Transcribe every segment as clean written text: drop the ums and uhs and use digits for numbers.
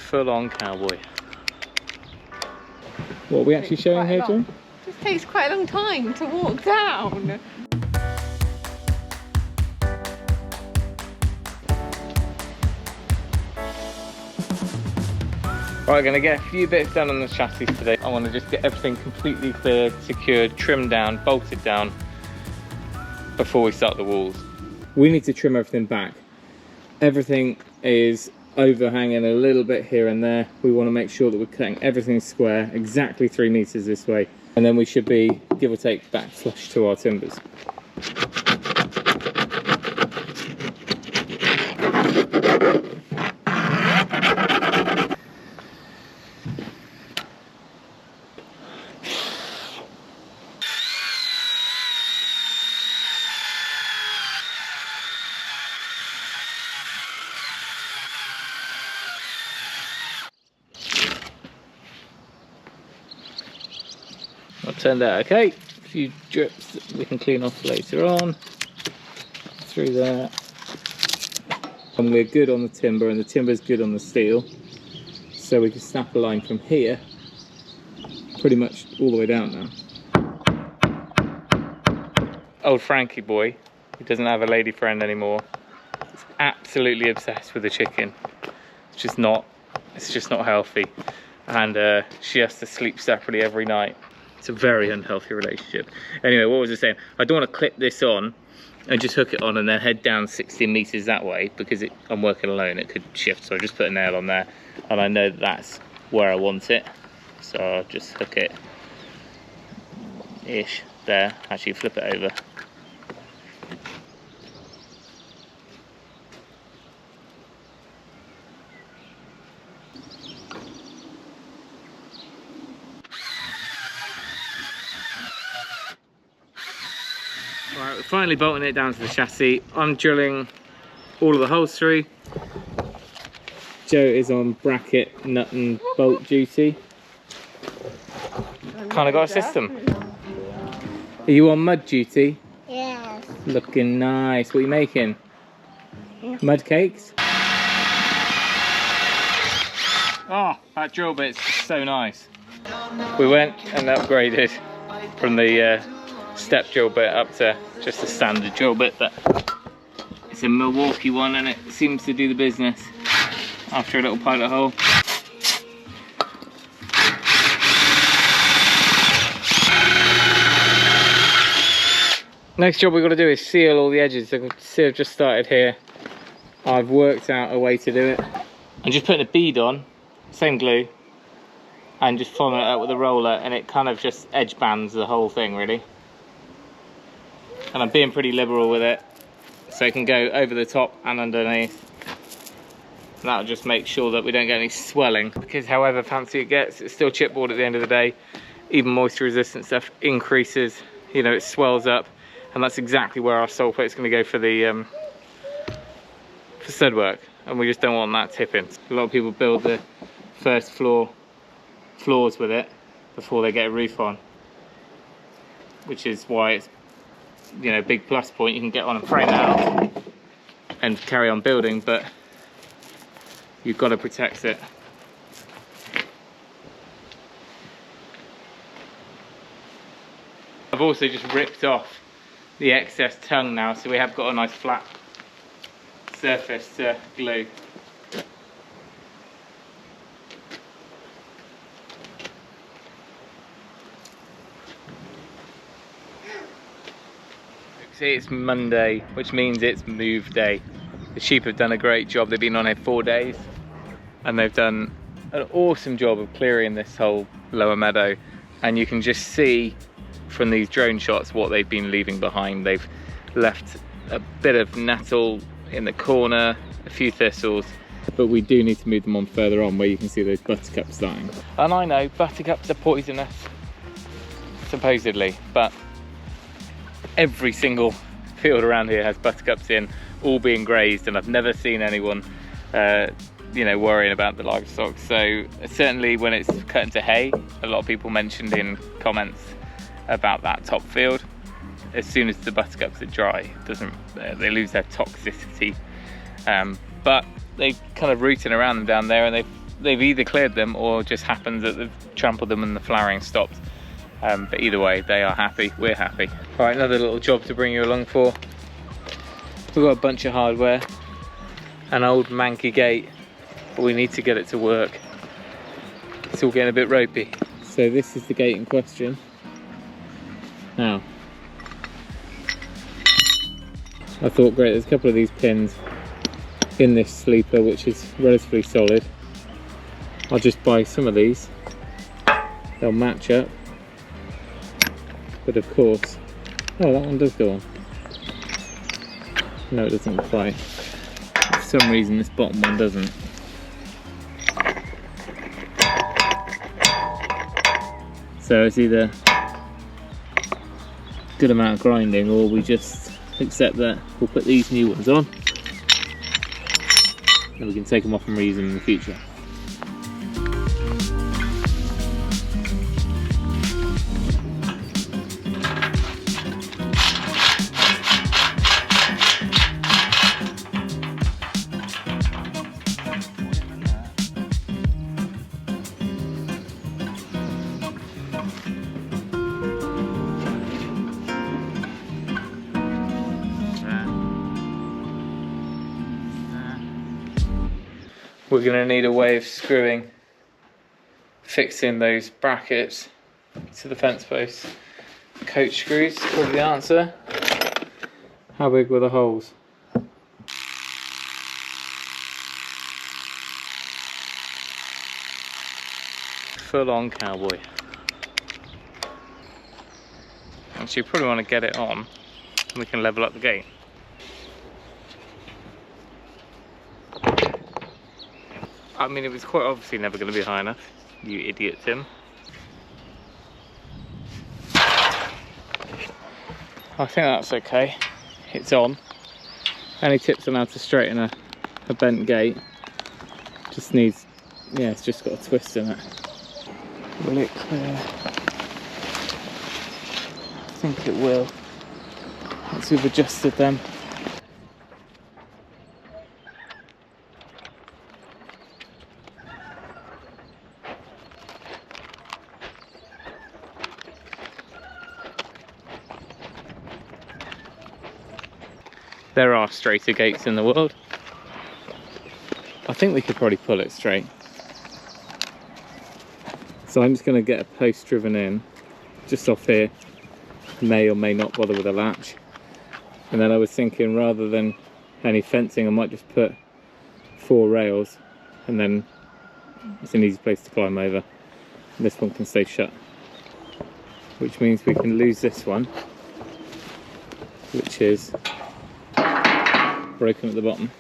full-on cowboy. What are we actually showing here, John? It just takes quite a long time to walk down. Right, going to get a few bits done on the chassis today. I want to just get everything completely cleared, secured, trimmed down, bolted down before we start the walls. We need to trim everything back. Everything is overhanging a little bit here and there. We want to make sure that we're cutting everything square, exactly 3 meters this way, and then we should be, give or take, back flush to our timbers. That turned out okay. A few drips that we can clean off later on. Through there. And we're good on the timber, and the timber's good on the steel. So we can snap a line from here, pretty much all the way down now. Old Frankie boy, who doesn't have a lady friend anymore, is absolutely obsessed with the chicken. It's just not healthy. And she has to sleep separately every night. It's a very unhealthy relationship. Anyway, what was I saying? I don't want to clip this on and just hook it on and then head down 16 meters that way, because I'm working alone, it could shift. So I just put a nail on there, and I know that's where I want it. So I'll just hook it ish there. Actually flip it over. Right, we're finally bolting it down to the chassis. I'm drilling all of the holes through. Joe is on bracket, nut and bolt duty. Kind of got a system. Are you on mud duty? Yes. Looking nice. What are you making? Mud cakes? Oh, that drill bit's so nice. We went and upgraded from the step drill bit up to just a standard drill bit, but it's a Milwaukee one and it seems to do the business after a little pilot hole. Next job we've got to do is seal all the edges. So I've just started here. I've worked out a way to do it. I'm just putting a bead on, same glue, and just following it up with a roller, and it kind of just edge bands the whole thing really. And I'm being pretty liberal with it, so it can go over the top and underneath. And that'll just make sure that we don't get any swelling, because however fancy it gets, it's still chipboard at the end of the day. Even moisture resistant stuff increases, you know, it swells up, and that's exactly where our sole plate's going to go for the for stud work, and we just don't want that tipping. A lot of people build the first floors with it before they get a roof on, which is why it's, you know, big plus point. You can get on and frame out and carry on building, but you've got to protect it. I've also just ripped off the excess tongue now, so we have got a nice flat surface to glue. See, it's Monday, which means it's move day. The sheep have done a great job. They've been on here 4 days, and they've done an awesome job of clearing this whole lower meadow. And you can just see from these drone shots what they've been leaving behind. They've left a bit of nettle in the corner, a few thistles, but we do need to move them on further on where you can see those buttercups starting. And I know buttercups are poisonous, supposedly, but every single field around here has buttercups in, all being grazed, and I've never seen anyone you know, worrying about the livestock. So certainly when it's cut into hay, a lot of people mentioned in comments about that top field, as soon as the buttercups are dry, they lose their toxicity, but they kind of rooting around them down there, and they've they've either cleared them or just happens that they've trampled them and the flowering stopped. But either way, they are happy, we're happy. All right, another little job to bring you along for. We've got a bunch of hardware, an old manky gate, but we need to get it to work. It's all getting a bit ropey. So this is the gate in question. Now, I thought, great, there's a couple of these pins in this sleeper, which is relatively solid. I'll just buy some of these. They'll match up. But of course, oh, that one does go on. No, it doesn't quite. For some reason, this bottom one doesn't. So it's either good amount of grinding, or we just accept that we'll put these new ones on and we can take them off and reuse them in the future. We're going to need a way of fixing those brackets to the fence posts. Coach screws, probably the answer. How big were the holes? Full on cowboy. Actually, you probably want to get it on and we can level up the gate. I mean, it was quite obviously never going to be high enough, you idiot, Tim. I think that's okay. It's on. Any tips on how to straighten a bent gate? Just needs, yeah, it's just got a twist in it. Will it clear? I think it will. Once we've adjusted them. There are straighter gates in the world. I think we could probably pull it straight. So I'm just going to get a post driven in, just off here. May or may not bother with a latch. And then I was thinking, rather than any fencing, I might just put 4 rails, and then it's an easy place to climb over. And this one can stay shut. Which means we can lose this one, which is broken at the bottom.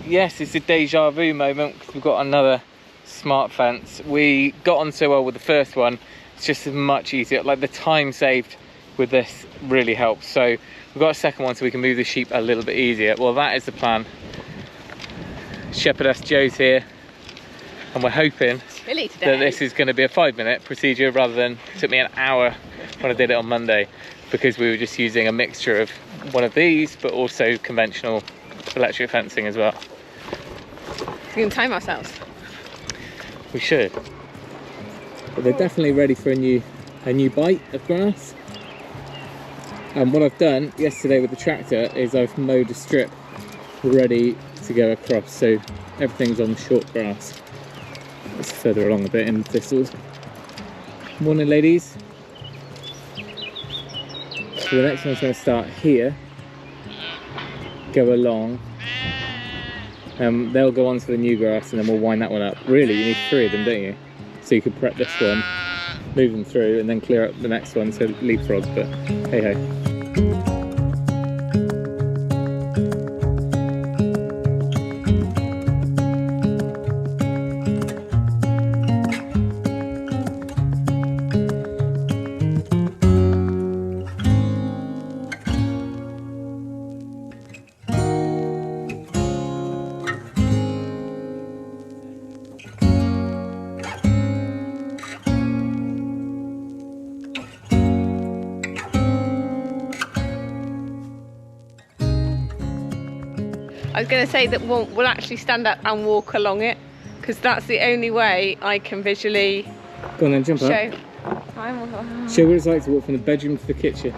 Yes, it's a deja vu moment because we've got another smart fence. We got on so well with the first one, it's just much easier. Like, the time saved with this really helps. So we've got a second one so we can move the sheep a little bit easier. Well, that is the plan. Shepherdess Joe's here, and we're hoping that this is going to be a 5-minute procedure rather than it took me an hour when I did it on Monday, because we were just using a mixture of one of these but also conventional electric fencing as well. We can time ourselves. We should. But they're definitely ready for a new bite of grass. And what I've done yesterday with the tractor is I've mowed a strip ready to go across, so everything's on short grass. It's further along a bit in the thistles. Morning, ladies. So the next one's going to start here, go along, they'll go on to the new grass, and then we'll wind that one up. Really, you need 3 of them, don't you? So you could prep this one, move them through, and then clear up the next one, so leapfrog, but hey ho. I was going to say that we'll actually stand up and walk along it, because that's the only way I can visually Go on then, jump show. up. Show what it's like to walk from the bedroom to the kitchen.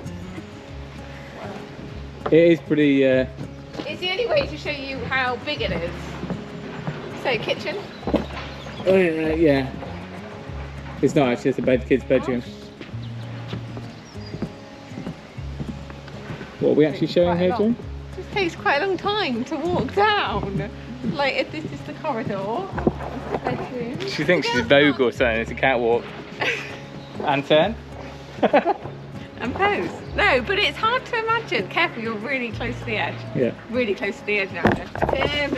It is pretty... It's the only way to show you how big it is. So, kitchen. Oh yeah. It's not actually, it's a kid's bedroom. What are we actually showing here, Jim? This takes quite a long time to walk down. Like, if this is the corridor, the bedroom. She thinks she's Vogue or something, it's a catwalk. And turn. And pose. No, but it's hard to imagine. Careful, you're really close to the edge. Yeah. Really close to the edge now. Tim.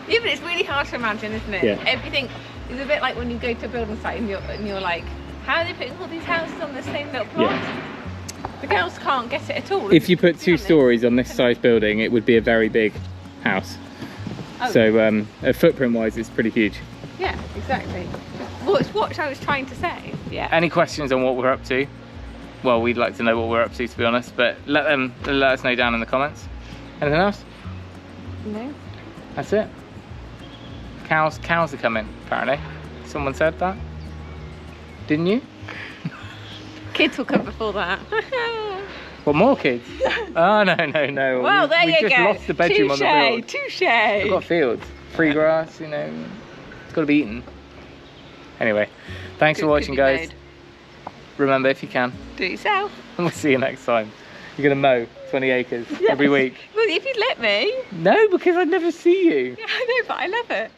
Yeah, but it's really hard to imagine, isn't it? Yeah. Everything is a bit like when you go to a building site and you're like, how are they putting all these houses on the same little plot? Yeah. The girls can't get it at all. If you put 2 stories on this size building, it would be a very big house. Oh. So footprint wise, it's pretty huge. Yeah, exactly. Well, it's what I was trying to say. Yeah. Any questions on what we're up to? Well, we'd like to know what we're up to be honest, but let us know down in the comments. Anything else? No. That's it. Cows are coming, apparently. Someone said that. Didn't you? Kids will come before that. What, more kids? Oh, no. Well, there you go. We just lost the bedroom on the field. Touche. We've got fields. Free grass, you know. It's got to be eaten. Anyway, thanks for watching, guys. Remember, if you can, do it yourself. And we'll see you next time. You're going to mow 20 acres every week. Well, if you'd let me. No, because I'd never see you. Yeah, I know, but I love it.